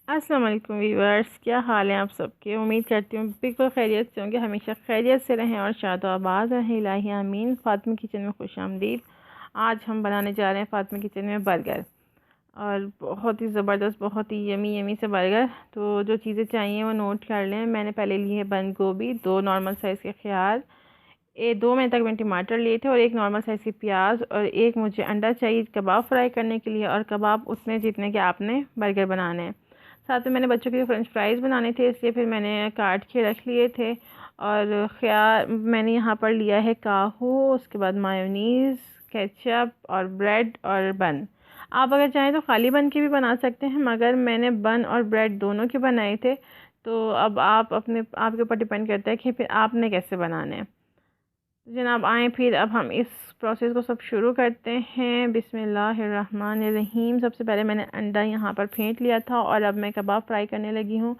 अस्सलाम वालेकुम व्यूअर्स, क्या हाल है आप सबके। उम्मीद करती हूँ बिल्कुल खैरियत से होंगे, हमेशा खैरियत से रहें और शादोआबाद रहें। इलाही आमीन। फ़ातिमा किचन में खुश आमदीद। आज हम बनाने जा रहे हैं फ़ातिमा किचन में बर्गर, और बहुत ही ज़बरदस्त, बहुत ही यमी यमी से बर्गर। तो जो चीज़ें चाहिए वो नोट कर लें। मैंने पहले लिए है बंद गोभी, 2 नॉर्मल साइज़ के ख्यार, 2 में तक मैं टमाटर लिए थे, और 1 नॉर्मल साइज़ की प्याज, और 1 मुझे अंडा चाहिए कबाब फ्राई करने के लिए, और कबाब उतने जितने के आपने बर्गर बनाने हैं। साथ में मैंने बच्चों के लिए फ्रेंच फ्राइज़ बनाने थे, इसलिए फिर मैंने काट के रख लिए थे। और ख्यार मैंने यहाँ पर लिया है काहू, उसके बाद मायोनीज़, केचप और ब्रेड और बन। आप अगर चाहें तो खाली बन के भी बना सकते हैं, मगर मैंने बन और ब्रेड दोनों के बनाए थे। तो अब आपके ऊपर डिपेंड करता है कि फिर आपने कैसे बनाने हैं। तो जनाब आए फिर अब हम इस प्रोसेस को सब शुरू करते हैं। बिस्मिल्लाहिर्रहमानिर्रहीम। सबसे पहले मैंने अंडा यहाँ पर फेंट लिया था, और अब मैं कबाब फ्राई करने लगी हूँ।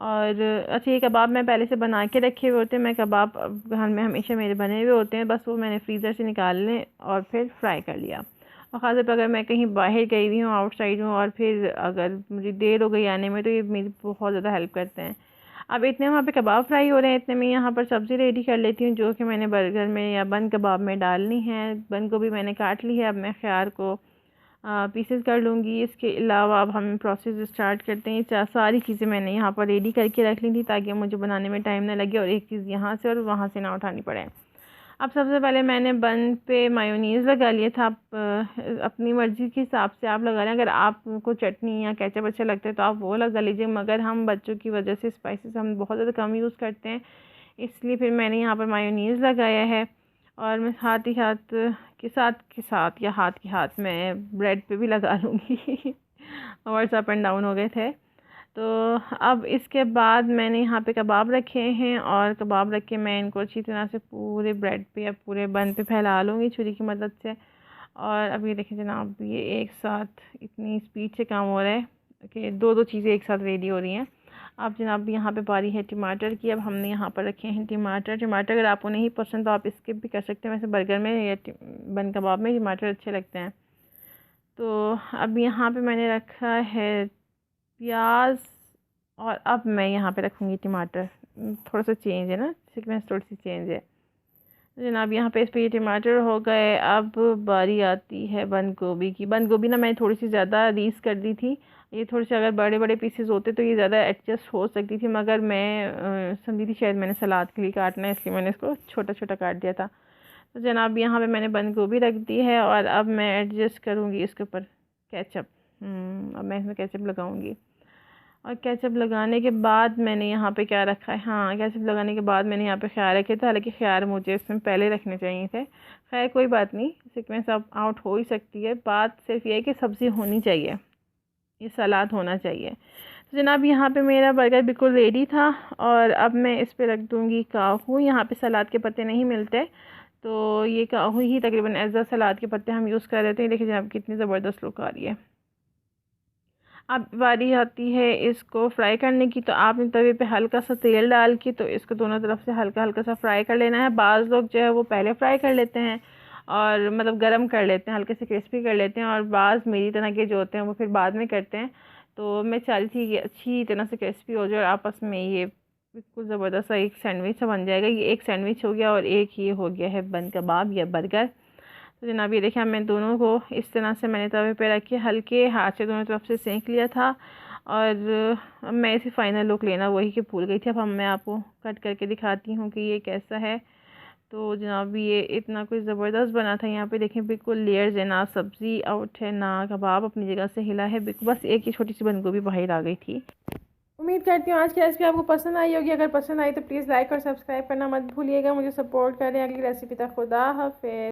और अच्छा, ये कबाब मैं पहले से बना के रखे हुए होते हैं। मैं कबाब घर में हमेशा मेरे बने हुए होते हैं, बस वो मैंने फ्रीज़र से निकालने और फिर फ्राई कर लिया। और ख़ासतौर पर अगर मैं कहीं बाहर गई हुई हूँ, आउटसाइड हूँ, और फिर अगर मुझे देर हो गई आने में, तो ये मेरी बहुत ज़्यादा हेल्प करते हैं। अब इतने वहाँ पे कबाब फ्राई हो रहे हैं, इतने में यहाँ पर सब्ज़ी रेडी कर लेती हूँ, जो कि मैंने बर्गर में या बन कबाब में डालनी है। बन को भी मैंने काट ली है, अब मैं ख्यार को पीसेस कर लूँगी। इसके अलावा अब हम प्रोसेस स्टार्ट करते हैं। सारी चीज़ें मैंने यहाँ पर रेडी करके रख ली थी, ताकि मुझे बनाने में टाइम ना लगे और एक चीज़ यहाँ से और वहाँ से ना उठानी पड़े। अब सबसे पहले मैंने बन पे मायोनीज़ लगा लिया था। आप अपनी मर्ज़ी के हिसाब से आप लगा लें। अगर आपको चटनी या केचप अच्छा लगता है तो आप वो लगा लीजिए, मगर हम बच्चों की वजह से स्पाइसेस हम बहुत ज़्यादा कम यूज़ करते हैं, इसलिए फिर मैंने यहाँ पर मायोनीज़ लगाया है। और मैं साथ ही साथ या हाथ के हाथ मैं ब्रेड पे भी लगा लूँगी। वर्ड्स अप एंड डाउन हो गए थे। तो अब इसके बाद मैंने यहाँ पे कबाब रखे हैं, और कबाब रख के मैं इनको अच्छी तरह से पूरे ब्रेड पे या पूरे बन पे फैला लूँगी छुरी की मदद से। और अब ये देखें जनाब, ये एक साथ इतनी स्पीड से काम हो रहा है कि दो दो चीज़ें एक साथ रेडी हो रही हैं। अब जनाब यहाँ पे बारी है टमाटर की। अब हमने यहाँ पर रखे हैं टमाटर। टमाटर अगर आपको नहीं पसंद तो आप स्किप भी कर सकते हैं, वैसे बर्गर में या बन कबाब में टमाटर अच्छे लगते हैं। तो अब यहाँ पे मैंने रखा है प्याज, और अब मैं यहाँ पे रखूँगी टमाटर। थोड़ा सा चेंज है ना, सीक्वेंस थोड़ी सी चेंज है। तो जनाब यहाँ पे इस पर ये टमाटर हो गए। अब बारी आती है बंद गोभी की। बंद गोभी ना मैंने थोड़ी सी ज़्यादा रीस कर दी थी। ये थोड़े से अगर बड़े बड़े पीसेस होते तो ये ज़्यादा एडजस्ट हो सकती थी, मगर मैं समझी थी शायद मैंने सलाद के लिए काटना है, इसलिए मैंने इसको छोटा छोटा काट दिया था। तो जनाब यहाँ पे मैंने बंद गोभी रख दी है, और अब मैं एडजस्ट करूँगी इसके ऊपर केचप। अब मैं इसमें केचप लगाऊँगी। और केचप लगाने के बाद मैंने यहाँ पे क्या रखा है, हाँ, केचप लगाने के बाद मैंने यहाँ पे ख्यार रखे थे। हालांकि ख्यार मुझे इसमें पहले रखने चाहिए थे। खैर कोई बात नहीं, सीक्वेंस अब आउट हो ही सकती है। बात सिर्फ ये है कि सब्ज़ी होनी चाहिए, ये सलाद होना चाहिए। तो जनाब यहाँ पे मेरा बर्गर बिल्कुल रेडी था, और अब मैं इस पर रख दूँगी काहू। यहाँ पे सलाद के पत्ते नहीं मिलते, तो ये काहू ही तकरीबन एज अ सलाद के पत्ते हम यूज़ कर रहे थे। देखिए जनाब कितनी ज़बरदस्त लुक आ रही है। अब बारी आती है इसको फ्राई करने की। तो आपने तवे पे हल्का सा तेल डाल के तो इसको दोनों तरफ से हल्का हल्का सा फ्राई कर लेना है। बाज़ लोग जो है वो पहले फ्राई कर लेते हैं, और मतलब गरम कर लेते हैं, हल्के से क्रिस्पी कर लेते हैं, और बाज़ मेरी तरह के जो होते हैं वो फिर बाद में करते हैं। तो मैं चाह रही थी कि अच्छी तरह से क्रिस्पी हो जाए, और आपस में ये बिल्कुल ज़बरदस्त सा एक सैंडविच सा बन जाएगा। ये एक सैंडविच हो गया, और एक ये हो गया है बन कबाब या बर्गर। तो जनाब ये देखिए, मैं दोनों को इस तरह से मैंने तवे पे रख के हल्के हाथ से दोनों तरफ से सेंक लिया था। और अब मैं इसे फाइनल लुक लेना वही कि भूल गई थी। अब मैं आपको कट करके दिखाती हूँ कि ये कैसा है। तो जनाब ये इतना कुछ ज़बरदस्त बना था। यहाँ पे देखें बिल्कुल लेयर्स है, ना सब्ज़ी आउट है ना कबाब अपनी जगह से हिला है, बिल्कुल बस एक ही छोटी सी बंद गोभी बाहर आ गई थी। उम्मीद करती हूँ आज की रेसिपी आपको पसंद आई होगी। अगर पसंद आई तो प्लीज़ लाइक और सब्सक्राइब करना मत भूलिएगा। मुझे सपोर्ट करें। अगली रेसिपी तक खुदा हाफिज़।